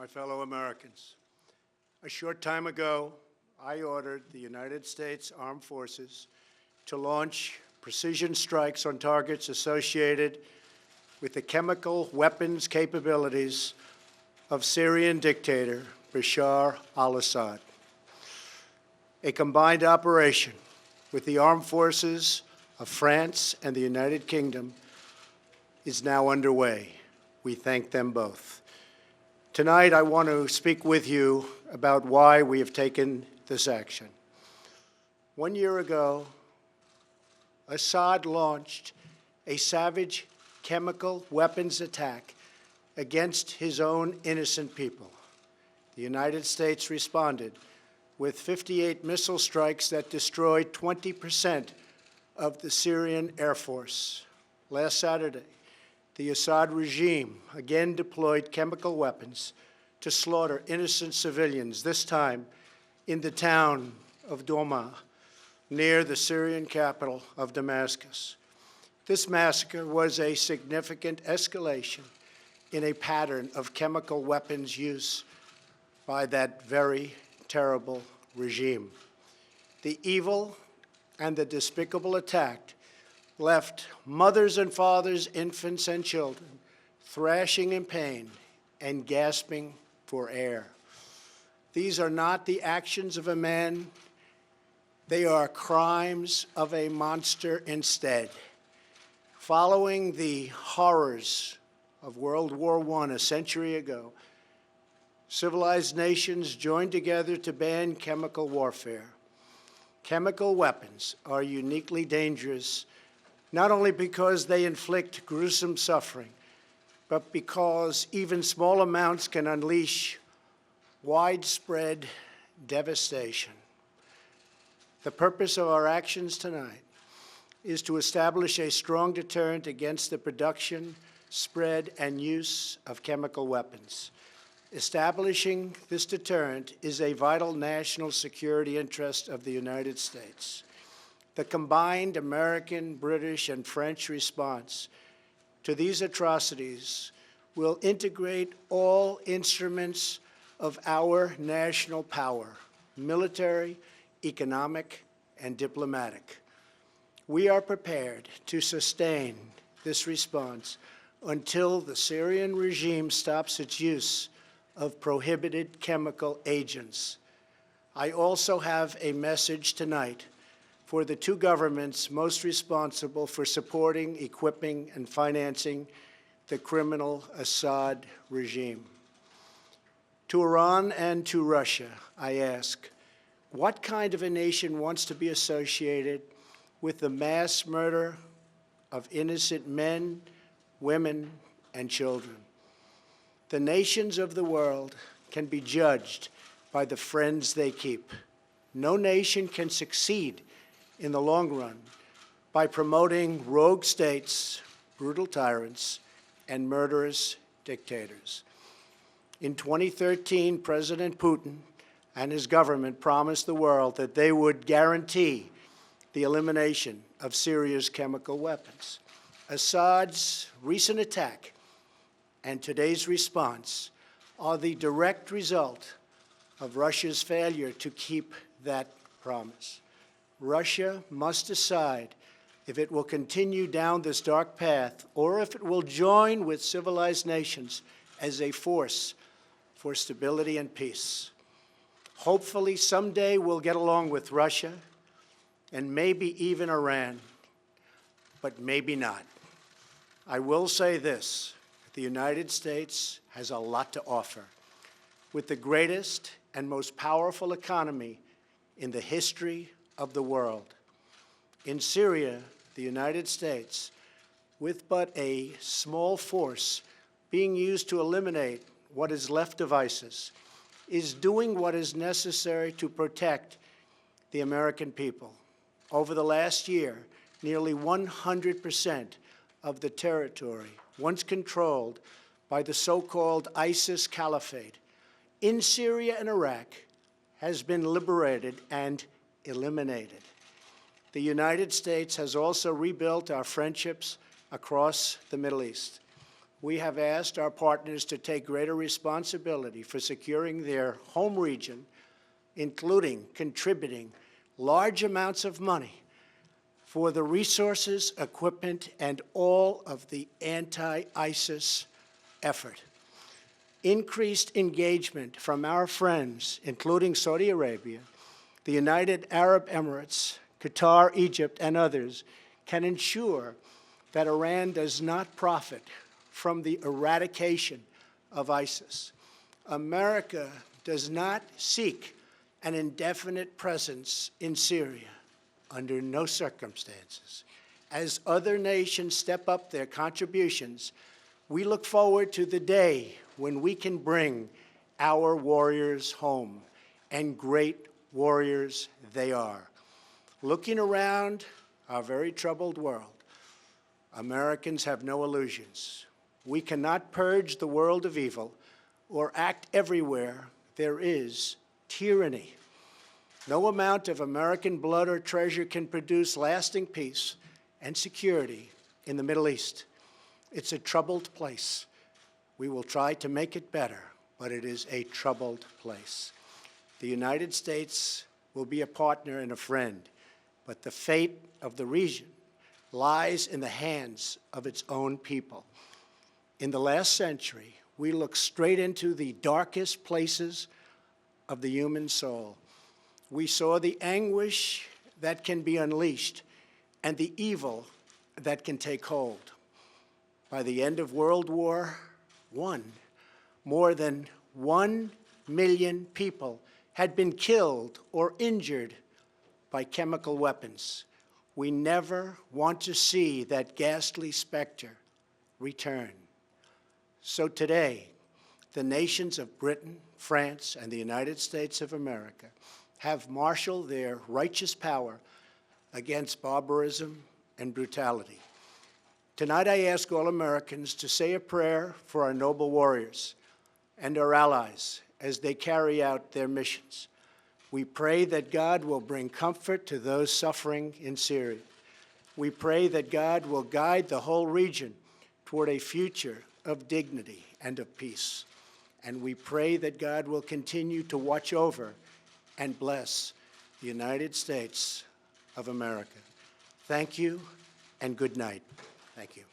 my fellow Americans. A short time ago, I ordered the United States Armed Forces to launch precision strikes on targets associated with the chemical weapons capabilities of Syrian dictator Bashar al-Assad. A combined operation with the armed forces of France and the United Kingdom is now underway. We thank them both. Tonight, I want to speak with you about why we have taken this action. 1 year ago, Assad launched a savage chemical weapons attack against his own innocent people. The United States responded with 58 missile strikes that destroyed 20% of the Syrian Air Force. Last Saturday, the Assad regime again deployed chemical weapons to slaughter innocent civilians, this time in the town of Douma, near the Syrian capital of Damascus. This massacre was a significant escalation in a pattern of chemical weapons use by that very terrible regime. The evil and the despicable attack left mothers and fathers, infants and children thrashing in pain and gasping for air. These are not the actions of a man. They are crimes of a monster instead. Following the horrors of World War I a century ago, civilized nations joined together to ban chemical warfare. Chemical weapons are uniquely dangerous, not only because they inflict gruesome suffering, but because even small amounts can unleash widespread devastation. The purpose of our actions tonight is to establish a strong deterrent against the production, spread, and use of chemical weapons. Establishing this deterrent is a vital national security interest of the United States. The combined American, British, and French response to these atrocities will integrate all instruments of our national power, military, economic, and diplomatic. We are prepared to sustain this response until the Syrian regime stops its use of prohibited chemical agents. I also have a message tonight for the two governments most responsible for supporting, equipping, and financing the criminal Assad regime. To Iran and to Russia, I ask, what kind of a nation wants to be associated with the mass murder of innocent men, women, and children? The nations of the world can be judged by the friends they keep. No nation can succeed in the long run by promoting rogue states, brutal tyrants, and murderous dictators. In 2013, President Putin and his government promised the world that they would guarantee the elimination of Syria's chemical weapons. Assad's recent attack and today's response are the direct result of Russia's failure to keep that promise. Russia must decide if it will continue down this dark path or if it will join with civilized nations as a force for stability and peace. Hopefully, someday we'll get along with Russia and maybe even Iran, but maybe not. I will say this, the United States has a lot to offer. With the greatest and most powerful economy in the history of the world. In Syria, the United States, with but a small force being used to eliminate what is left of ISIS, is doing what is necessary to protect the American people. Over the last year, nearly 100% of the territory once controlled by the so-called ISIS Caliphate in Syria and Iraq has been liberated and eliminated. The United States has also rebuilt our friendships across the Middle East. we have asked our partners to take greater responsibility for securing their home region, including contributing large amounts of money for the resources, equipment, and all of the anti-ISIS effort. Increased engagement from our friends, including Saudi Arabia, the United Arab Emirates, Qatar, Egypt, and others, can ensure that Iran does not profit from the eradication of ISIS. America does not seek an indefinite presence in Syria under no circumstances. As other nations step up their contributions, we look forward to the day when we can bring our warriors home, and great warriors they are. Looking around our very troubled world, Americans have no illusions. We cannot purge the world of evil or act everywhere there is tyranny. No amount of American blood or treasure can produce lasting peace and security in the Middle East. It's a troubled place. We will try to make it better, but it is a troubled place. The United States will be a partner and a friend, but the fate of the region lies in the hands of its own people. In the last century, we looked straight into the darkest places of the human soul. We saw the anguish that can be unleashed and the evil that can take hold. By the end of World War I, more than 1 million people had been killed or injured by chemical weapons. We never want to see that ghastly specter return. So today, the nations of Britain, France, and the United States of America have marshaled their righteous power against barbarism and brutality. Tonight, I ask all Americans to say a prayer for our noble warriors and our allies as they carry out their missions. We pray that God will bring comfort to those suffering in Syria. We pray that God will guide the whole region toward a future of dignity and of peace. And we pray that God will continue to watch over and bless the United States of America. Thank you and good night. Thank you.